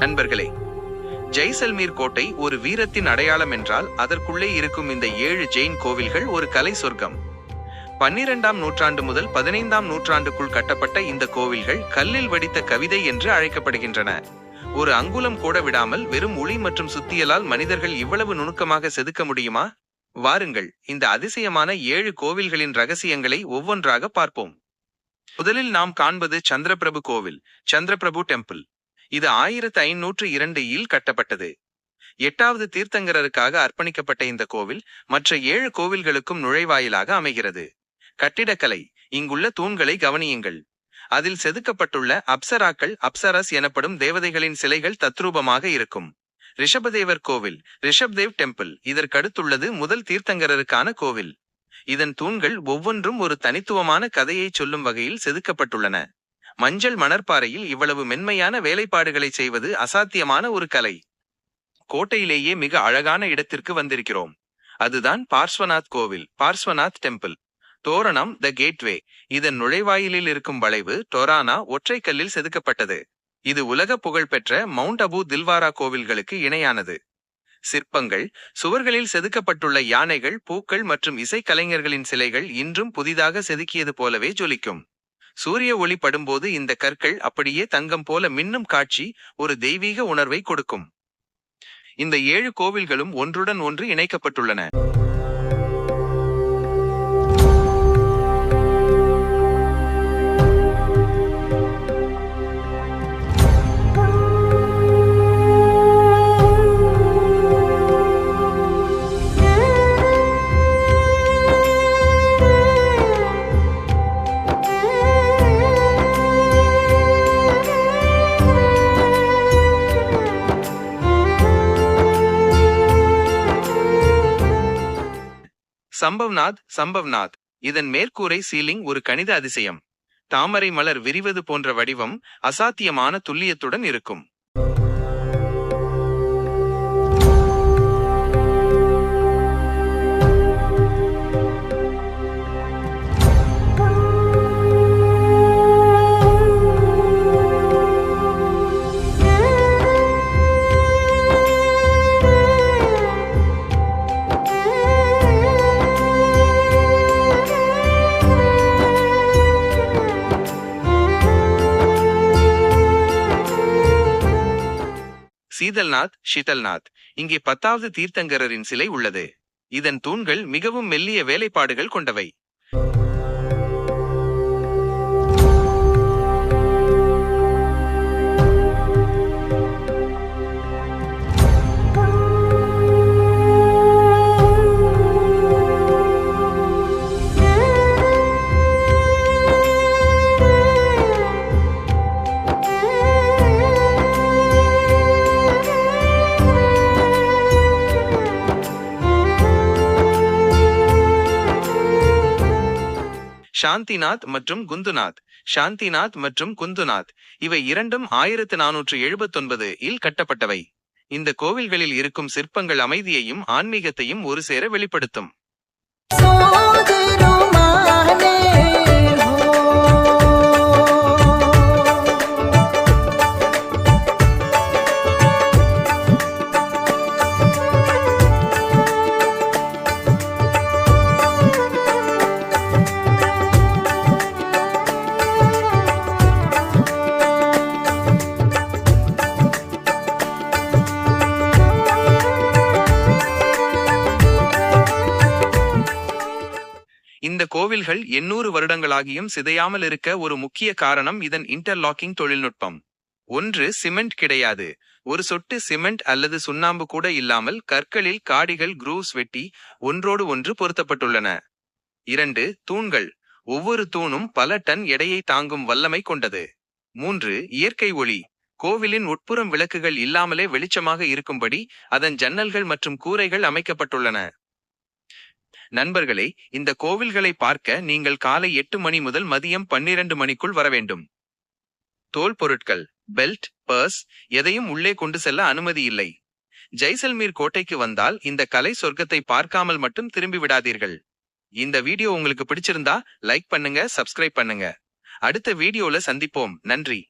நண்பர்களே, ஜெய்சல்மீர் கோட்டை ஒரு வீரத்தின் அடையாளம் என்றால் அதற்குள்ளே இருக்கும் இந்த 7 ஜெயின் கோவில்கள் ஒரு கலை சொர்க்கம். 12ஆம் நூற்றாண்டு முதல் 15ஆம் நூற்றாண்டுக்குள் கட்டப்பட்ட இந்த கோவில்கள் கல்லில் வடித்த கவிதை என்று அழைக்கப்படுகின்றன. ஒரு அங்குலம் கூட விடாமல் வெறும் உளி மற்றும் சுத்தியலால் மனிதர்கள் இவ்வளவு நுணுக்கமாக செதுக்க முடியுமா? வாருங்கள், இந்த அதிசயமான 7 கோவில்களின் ரகசியங்களை ஒவ்வொன்றாக பார்ப்போம். முதலில் நாம் காண்பது சந்திரபிரபு கோவில், சந்திரபிரபு டெம்பிள். இது 1502 கட்டப்பட்டது. 8வது தீர்த்தங்கரருக்காக அர்ப்பணிக்கப்பட்ட இந்த கோவில் மற்ற 7 கோவில்களுக்கும் நுழைவாயிலாக அமைகிறது. கட்டிடக்கலை. இங்குள்ள தூண்களை கவனியுங்கள். அதில் செதுக்கப்பட்டுள்ள அப்சராக்கள், அப்சரஸ் எனப்படும் தேவதைகளின் சிலைகள் தத்ரூபமாக இருக்கும். ரிஷபதேவர் கோவில், ரிஷப்தேவ் டெம்பிள். இதற்கடுத்துள்ளது முதல் தீர்த்தங்கரருக்கான கோவில். இதன் தூண்கள் ஒவ்வொன்றும் ஒரு தனித்துவமான கதையை சொல்லும் வகையில் செதுக்கப்பட்டுள்ளன. மஞ்சள் மணற்பாறையில் இவ்வளவு மென்மையான வேலைப்பாடுகளை செய்வது அசாத்தியமான ஒரு கலை. கோட்டையிலேயே மிக அழகான இடத்திற்கு வந்திருக்கிறோம். அதுதான் பார்ஸ்வநாத் கோவில், பார்ஸ்வநாத் டெம்பிள். தோரணம், த கேட்வே. இதன் நுழைவாயிலில் இருக்கும் வளைவு டொரானா ஒற்றை கல்லில் செதுக்கப்பட்டது. இது உலக புகழ்பெற்ற மவுண்ட் அபு தில்வாரா கோவில்களுக்கு இணையானது. சிற்பங்கள். சுவர்களில் செதுக்கப்பட்டுள்ள யானைகள், பூக்கள் மற்றும் இசைக்கலைஞர்களின் சிலைகள் இன்றும் புதிதாக செதுக்கியது போலவே ஜொலிக்கும். சூரிய ஒளி படும்போது இந்த கற்கள் அப்படியே தங்கம் போல மின்னும் காட்சி ஒரு தெய்வீக உணர்வை கொடுக்கும். இந்த 7 கோவில்களும் ஒன்றுடன் ஒன்று இணைக்கப்பட்டுள்ளன. சம்பவ்நாத், சம்பவ்நாத். இதன் மேற்கூரை சீலிங் ஒரு கணித அதிசயம். தாமரை மலர் விரிவது போன்ற வடிவம் அசாத்தியமான துல்லியத்துடன் இருக்கும். சீதல்நாத், ஷிதல்நாத். இங்கே 10வது தீர்த்தங்கரரின் சிலை உள்ளது. இதன் தூண்கள் மிகவும் மெல்லிய வேலைப்பாடுகள் கொண்டவை. சாந்திநாத் மற்றும் குந்துநாத். சாந்திநாத் மற்றும் குந்துநாத் இவை இரண்டும் 1479 கட்டப்பட்டவை. இந்த கோவில்களில் இருக்கும் சிற்பங்கள் அமைதியையும் ஆன்மீகத்தையும் ஒரு சேர வெளிப்படுத்தும். இந்த கோவில்கள் 800 வருடங்களாகியும் சிதையாமல் இருக்க ஒரு முக்கிய காரணம் இதன் இன்டர்லாக்கிங் தொழில்நுட்பம். ஒன்று, சிமெண்ட் கிடையாது. ஒரு சொட்டு சிமெண்ட் அல்லது சுண்ணாம்பு கூட இல்லாமல் கற்களில் காடிகள், க்ரூவ்ஸ் வெட்டி ஒன்றோடு ஒன்று பொருத்தப்பட்டுள்ளன. 2, தூண்கள். ஒவ்வொரு தூணும் பல டன் எடையை தாங்கும் வல்லமை கொண்டது. 3, இயற்கை ஒளி. கோவிலின் உட்புறம் விளக்குகள் இல்லாமலே வெளிச்சமாக இருக்கும்படி அதன் ஜன்னல்கள் மற்றும் கூரைகள் அமைக்கப்பட்டுள்ளன. நண்பர்களே, இந்த கோவில்களை பார்க்க நீங்கள் காலை 8 மணி முதல் மதியம் 12 மணிக்குள் வர வேண்டும். தோல் பொருட்கள், பெல்ட், பர்ஸ் எதையும் உள்ளே கொண்டு செல்ல அனுமதி இல்லை. ஜெய்சல்மீர் கோட்டைக்கு வந்தால் இந்த கலை சொர்க்கத்தை பார்க்காமல் மட்டும் திரும்பி விடாதீர்கள். இந்த வீடியோ உங்களுக்கு பிடிச்சிருந்தா லைக் பண்ணுங்க, சப்ஸ்கிரைப் பண்ணுங்க. அடுத்த வீடியோல சந்திப்போம். நன்றி.